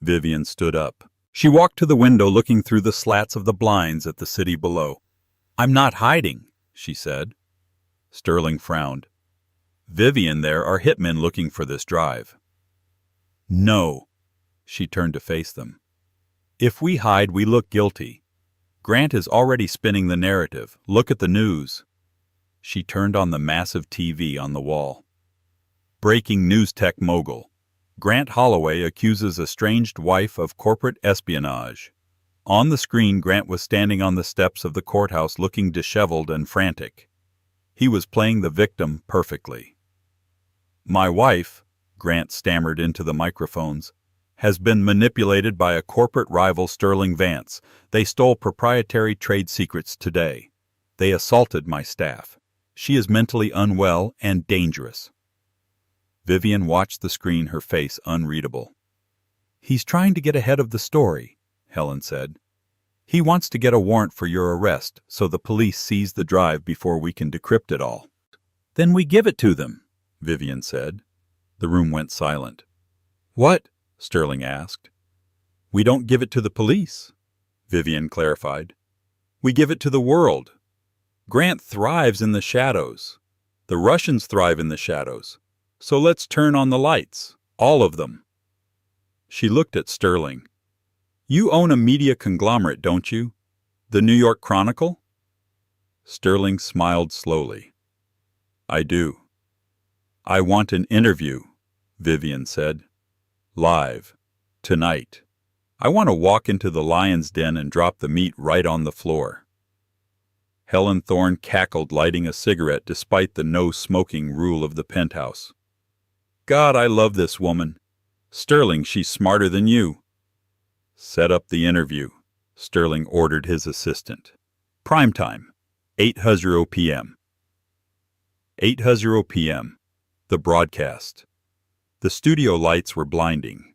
Vivian stood up. She walked to the window, looking through the slats of the blinds at the city below. "I'm not hiding," she said. Sterling frowned. "Vivian, there are hitmen looking for this drive." "No." She turned to face them. "If we hide, we look guilty. Grant is already spinning the narrative. Look at the news." She turned on the massive TV on the wall. "Breaking news: tech mogul. Grant Holloway accuses estranged wife of corporate espionage. On the screen, Grant was standing on the steps of the courthouse looking disheveled and frantic. He was playing the victim perfectly. "My wife," Grant stammered into the microphones, "has been manipulated by a corporate rival, Sterling Vance. They stole proprietary trade secrets today. They assaulted my staff. She is mentally unwell and dangerous." Vivian watched the screen, her face unreadable. "He's trying to get ahead of the story," Helen said. "He wants to get a warrant for your arrest so the police seize the drive before we can decrypt it all." "Then we give it to them," Vivian said. The room went silent. "What?" Sterling asked. "We don't give it to the police," Vivian clarified. "We give it to the world. Grant thrives in the shadows. The Russians thrive in the shadows. So let's turn on the lights, all of them." She looked at Sterling. "You own a media conglomerate, don't you? The New York Chronicle?" Sterling smiled slowly. "I do." "I want an interview," Vivian said. "Live. Tonight. I want to walk into the lion's den and drop the meat right on the floor." Helen Thorne cackled, lighting a cigarette despite the no-smoking rule of the penthouse. "God, I love this woman. Sterling, she's smarter than you." "Set up the interview," Sterling ordered his assistant. "Prime time, 8:00 p.m. 8:00 p.m. The broadcast. The studio lights were blinding.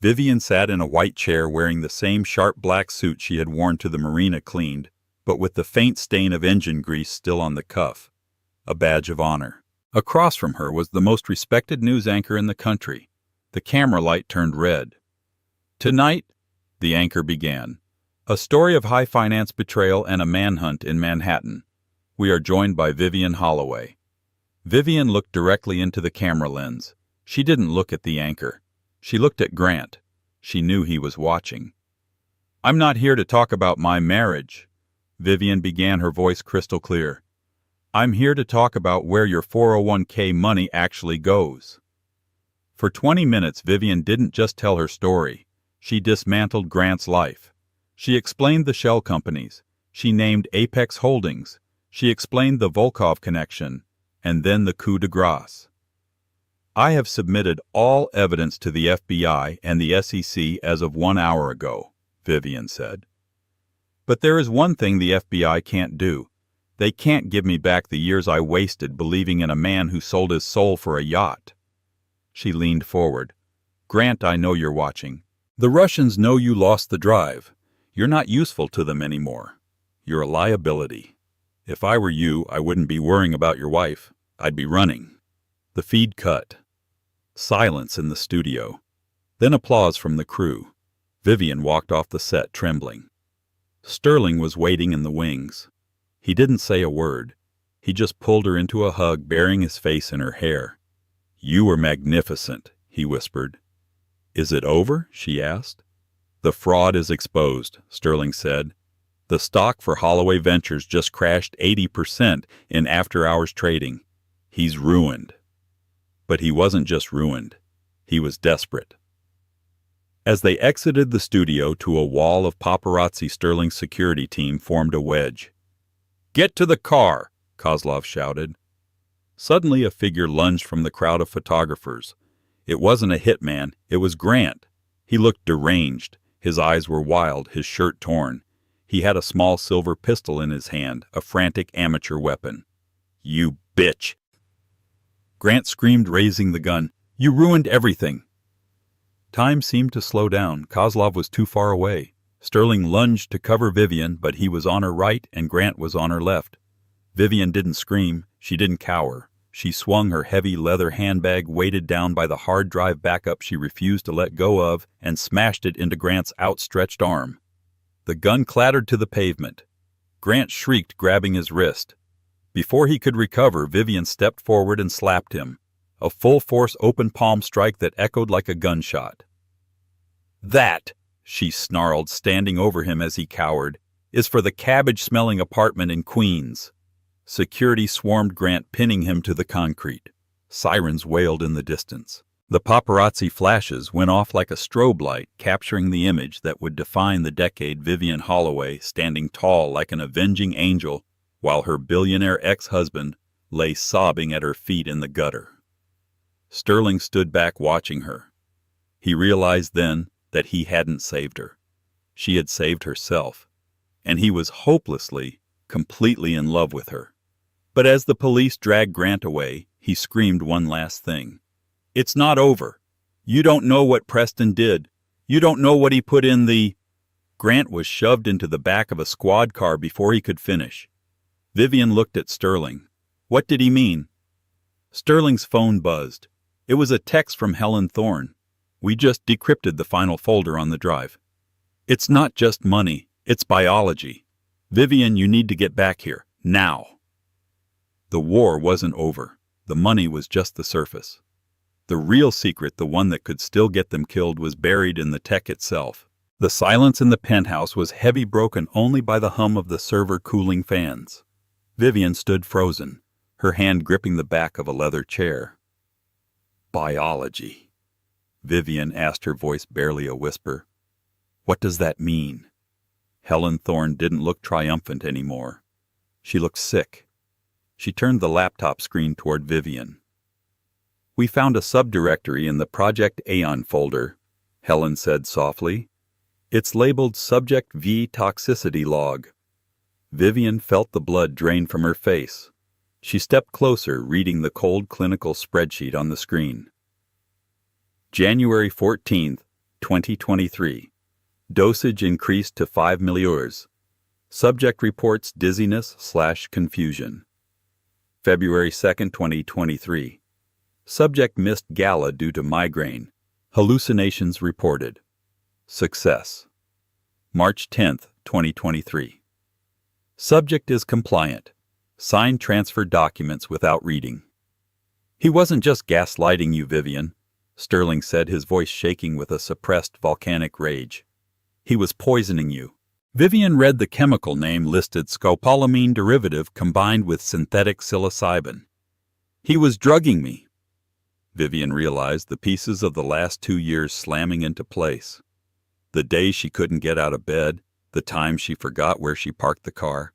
Vivian sat in a white chair wearing the same sharp black suit she had worn to the marina, cleaned, but with the faint stain of engine grease still on the cuff, a badge of honor. Across from her was the most respected news anchor in the country. The camera light turned red. "Tonight," the anchor began, "a story of high finance betrayal and a manhunt in Manhattan. We are joined by Vivian Holloway." Vivian looked directly into the camera lens. She didn't look at the anchor. She looked at Grant. She knew he was watching. "I'm not here to talk about my marriage," Vivian began, her voice crystal clear. "I'm here to talk about where your 401k money actually goes." For 20 minutes, Vivian didn't just tell her story. She dismantled Grant's life. She explained the shell companies. She named Apex Holdings. She explained the Volkov connection, and then the coup de grace. "I have submitted all evidence to the FBI and the SEC as of 1 hour ago," Vivian said. "But there is one thing the FBI can't do. They can't give me back the years I wasted believing in a man who sold his soul for a yacht." She leaned forward. "Grant, I know you're watching. The Russians know you lost the drive. You're not useful to them anymore. You're a liability. If I were you, I wouldn't be worrying about your wife. I'd be running." The feed cut. Silence in the studio. Then applause from the crew. Vivian walked off the set trembling. Sterling was waiting in the wings. He didn't say a word. He just pulled her into a hug, burying his face in her hair. "You were magnificent," he whispered. "Is it over?" she asked. "The fraud is exposed," Sterling said. "The stock for Holloway Ventures just crashed 80% in after-hours trading. He's ruined." But he wasn't just ruined. He was desperate. As they exited the studio to a wall of paparazzi, Sterling's security team formed a wedge. "Get to the car!" Kozlov shouted. Suddenly a figure lunged from the crowd of photographers. It wasn't a hitman, it was Grant. He looked deranged. His eyes were wild, his shirt torn. He had a small silver pistol in his hand, a frantic amateur weapon. "You bitch!" Grant screamed, raising the gun. "You ruined everything!" Time seemed to slow down. Kozlov was too far away. Sterling lunged to cover Vivian, but he was on her right and Grant was on her left. Vivian didn't scream. She didn't cower. She swung her heavy leather handbag, weighted down by the hard drive backup she refused to let go of, and smashed it into Grant's outstretched arm. The gun clattered to the pavement. Grant shrieked, grabbing his wrist. Before he could recover, Vivian stepped forward and slapped him. A full-force open palm strike that echoed like a gunshot. "That," she snarled, standing over him as he cowered, "is for the cabbage-smelling apartment in Queens." Security swarmed Grant, pinning him to the concrete. Sirens wailed in the distance. The paparazzi flashes went off like a strobe light, capturing the image that would define the decade. Vivian Holloway standing tall like an avenging angel, while her billionaire ex-husband lay sobbing at her feet in the gutter. Sterling stood back watching her. He realized then that he hadn't saved her. She had saved herself, and he was hopelessly, completely in love with her. But as the police dragged Grant away, he screamed one last thing. "It's not over. You don't know what Preston did. You don't know what he put in the—" Grant was shoved into the back of a squad car before he could finish. Vivian looked at Sterling. What did he mean? Sterling's phone buzzed. It was a text from Helen Thorne. "We just decrypted the final folder on the drive. It's not just money, it's biology. Vivian, you need to get back here, now." The war wasn't over. The money was just the surface. The real secret, the one that could still get them killed, was buried in the tech itself. The silence in the penthouse was heavy, broken only by the hum of the server cooling fans. Vivian stood frozen, her hand gripping the back of a leather chair. "Biology," Vivian asked, her voice barely a whisper. "What does that mean?" Helen Thorne didn't look triumphant anymore. She looked sick. She turned the laptop screen toward Vivian. "We found a subdirectory in the Project Aeon folder," Helen said softly. "It's labeled Subject V Toxicity Log." Vivian felt the blood drain from her face. She stepped closer, reading the cold clinical spreadsheet on the screen. January 14th, 2023. Dosage increased to 5 milliurs. Subject reports dizziness/confusion. February 2nd, 2023. Subject missed gala due to migraine. Hallucinations reported. Success. March 10th, 2023. Subject is compliant. Signed transfer documents without reading. "He wasn't just gaslighting you, Vivian," Sterling said, his voice shaking with a suppressed volcanic rage. "He was poisoning you." Vivian read the chemical name listed: scopolamine derivative combined with synthetic psilocybin. "He was drugging me." Vivian realized the pieces of the last 2 years slamming into place. The day she couldn't get out of bed, the time she forgot where she parked the car,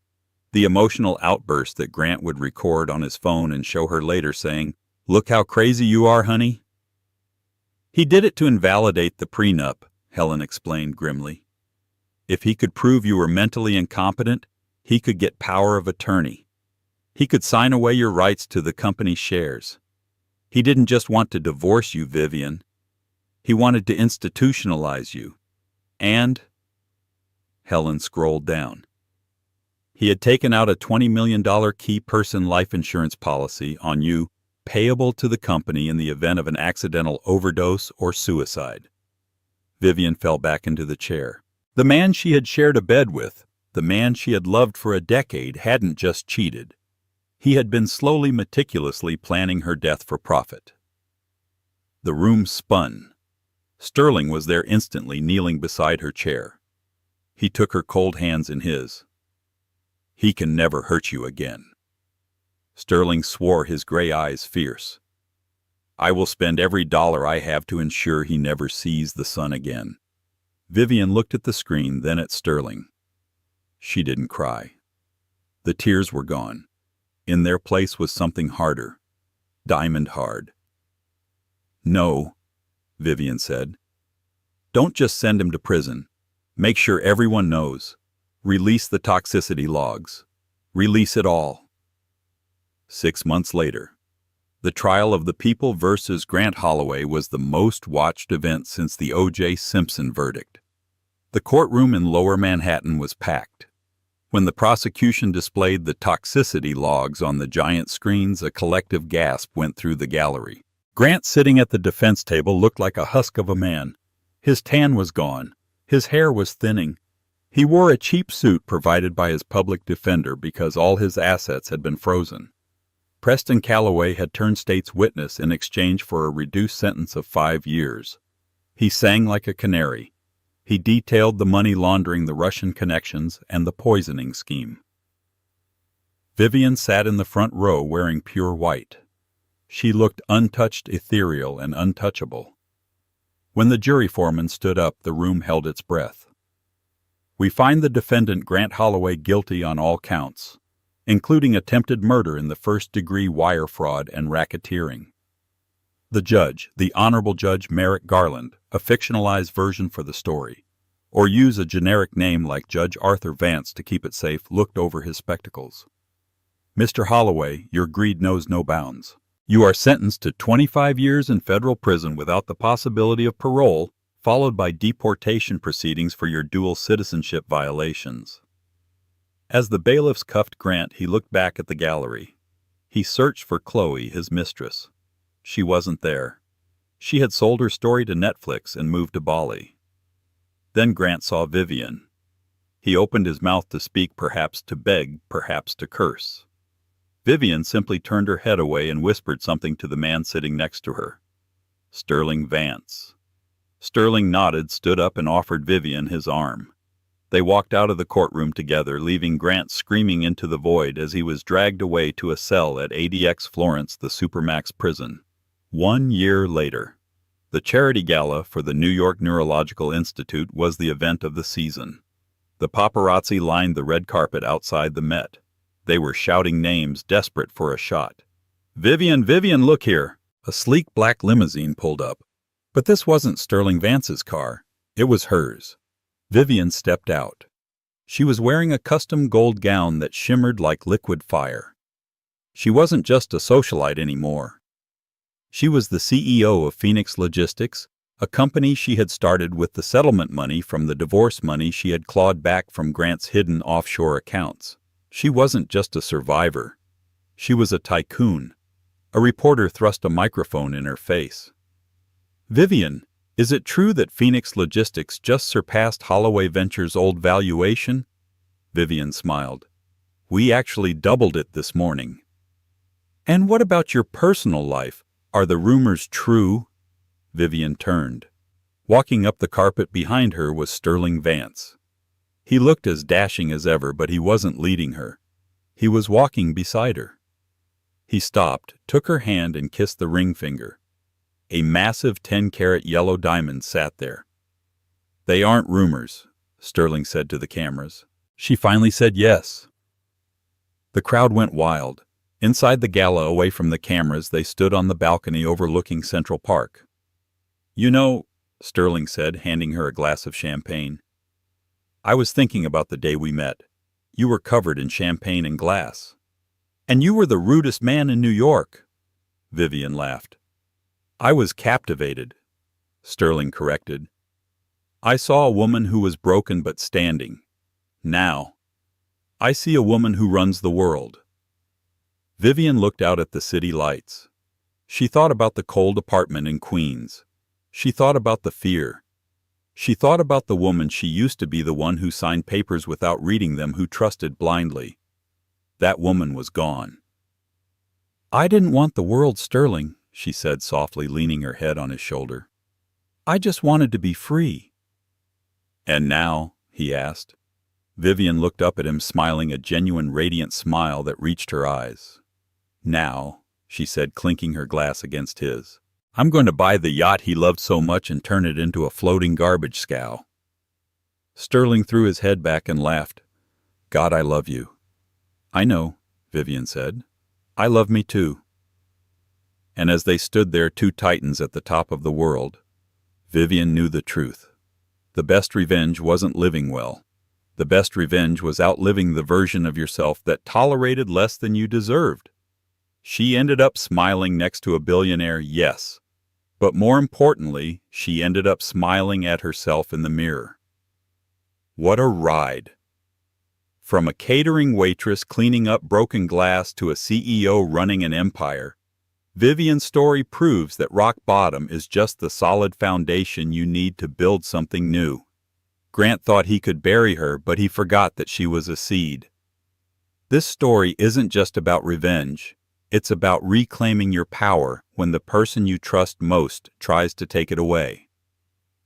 the emotional outburst that Grant would record on his phone and show her later saying, "Look how crazy you are, honey." "He did it to invalidate the prenup," Helen explained grimly. "If he could prove you were mentally incompetent, he could get power of attorney. He could sign away your rights to the company's shares. He didn't just want to divorce you, Vivian. He wanted to institutionalize you. And—" Helen scrolled down. "He had taken out a $20 million key person life insurance policy on you, payable to the company in the event of an accidental overdose or suicide." Vivian fell back into the chair. The man she had shared a bed with, the man she had loved for a decade, hadn't just cheated. He had been slowly, meticulously planning her death for profit. The room spun. Sterling was there instantly, kneeling beside her chair. He took her cold hands in his. "He can never hurt you again." Sterling swore, his gray eyes fierce. "I will spend every dollar I have to ensure he never sees the sun again." Vivian looked at the screen, then at Sterling. She didn't cry. The tears were gone. In their place was something harder, diamond hard. "No," Vivian said. "Don't just send him to prison. Make sure everyone knows. Release the toxicity logs. Release it all." 6 months later, the trial of the people versus Grant Holloway was the most watched event since the O.J. Simpson verdict. The courtroom in Lower Manhattan was packed. When the prosecution displayed the toxicity logs on the giant screens, a collective gasp went through the gallery. Grant, sitting at the defense table, looked like a husk of a man. His tan was gone. His hair was thinning. He wore a cheap suit provided by his public defender because all his assets had been frozen. Preston Calloway had turned state's witness in exchange for a reduced sentence of 5 years. He sang like a canary. He detailed the money laundering, the Russian connections, and the poisoning scheme. Vivian sat in the front row wearing pure white. She looked untouched, ethereal, and untouchable. When the jury foreman stood up, the room held its breath. We find the defendant Grant Holloway guilty on all counts, including attempted murder in the first-degree wire fraud and racketeering. The judge, the Honorable Judge Merrick Garland, a fictionalized version for the story, or use a generic name like Judge Arthur Vance to keep it safe, looked over his spectacles. Mr. Holloway, your greed knows no bounds. You are sentenced to 25 years in federal prison without the possibility of parole, followed by deportation proceedings for your dual citizenship violations. As the bailiffs cuffed Grant, he looked back at the gallery. He searched for Chloe, his mistress. She wasn't there. She had sold her story to Netflix and moved to Bali. Then Grant saw Vivian. He opened his mouth to speak, perhaps to beg, perhaps to curse. Vivian simply turned her head away and whispered something to the man sitting next to her. Sterling Vance. Sterling nodded, stood up, and offered Vivian his arm. They walked out of the courtroom together, leaving Grant screaming into the void as he was dragged away to a cell at ADX Florence, the Supermax prison. 1 year later, the charity gala for the New York Neurological Institute was the event of the season. The paparazzi lined the red carpet outside the Met. They were shouting names, desperate for a shot. "Vivian, Vivian, look here!" A sleek black limousine pulled up. But this wasn't Sterling Vance's car. It was hers. Vivian stepped out. She was wearing a custom gold gown that shimmered like liquid fire. She wasn't just a socialite anymore. She was the CEO of Phoenix Logistics, a company she had started with the settlement money from the divorce money she had clawed back from Grant's hidden offshore accounts. She wasn't just a survivor. She was a tycoon. A reporter thrust a microphone in her face. "Vivian, is it true that Phoenix Logistics just surpassed Holloway Ventures' old valuation?" Vivian smiled. "We actually doubled it this morning." "And what about your personal life? Are the rumors true?" Vivian turned. Walking up the carpet behind her was Sterling Vance. He looked as dashing as ever, but he wasn't leading her. He was walking beside her. He stopped, took her hand, and kissed the ring finger. A massive 10-carat yellow diamond sat there. "They aren't rumors," Sterling said to the cameras. She finally said yes. The crowd went wild. Inside the gala, away from the cameras, they stood on the balcony overlooking Central Park. "You know," Sterling said, handing her a glass of champagne, "I was thinking about the day we met. You were covered in champagne and glass. And you were the rudest man in New York." Vivian laughed. "I was captivated," Sterling corrected. "I saw a woman who was broken but standing. Now, I see a woman who runs the world." Vivian looked out at the city lights. She thought about the cold apartment in Queens. She thought about the fear. She thought about the woman she used to be, the one who signed papers without reading them, who trusted blindly. That woman was gone. "I didn't want the world, Sterling," she said softly, leaning her head on his shoulder. "I just wanted to be free." "And now?" he asked. Vivian looked up at him, smiling, a genuine, radiant smile that reached her eyes. "Now," she said, clinking her glass against his, "I'm going to buy the yacht he loved so much and turn it into a floating garbage scow." Sterling threw his head back and laughed. "God, I love you." "I know," Vivian said. "I love me too." And as they stood there, two titans at the top of the world, Vivian knew the truth. The best revenge wasn't living well. The best revenge was outliving the version of yourself that tolerated less than you deserved. She ended up smiling next to a billionaire, yes. But more importantly, she ended up smiling at herself in the mirror. What a ride! From a catering waitress cleaning up broken glass to a CEO running an empire, Vivian's story proves that rock bottom is just the solid foundation you need to build something new. Grant thought he could bury her, but he forgot that she was a seed. This story isn't just about revenge. It's about reclaiming your power when the person you trust most tries to take it away.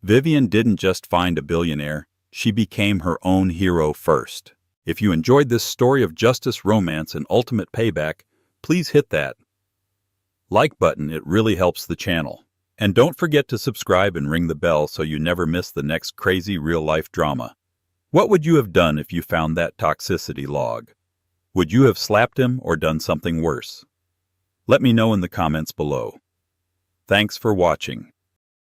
Vivian didn't just find a billionaire, she became her own hero first. If you enjoyed this story of justice, romance, and ultimate payback, please hit that like button, it really helps the channel. And don't forget to subscribe and ring the bell so you never miss the next crazy real-life drama. What would you have done if you found that toxicity log? Would you have slapped him or done something worse? Let me know in the comments below. Thanks for watching.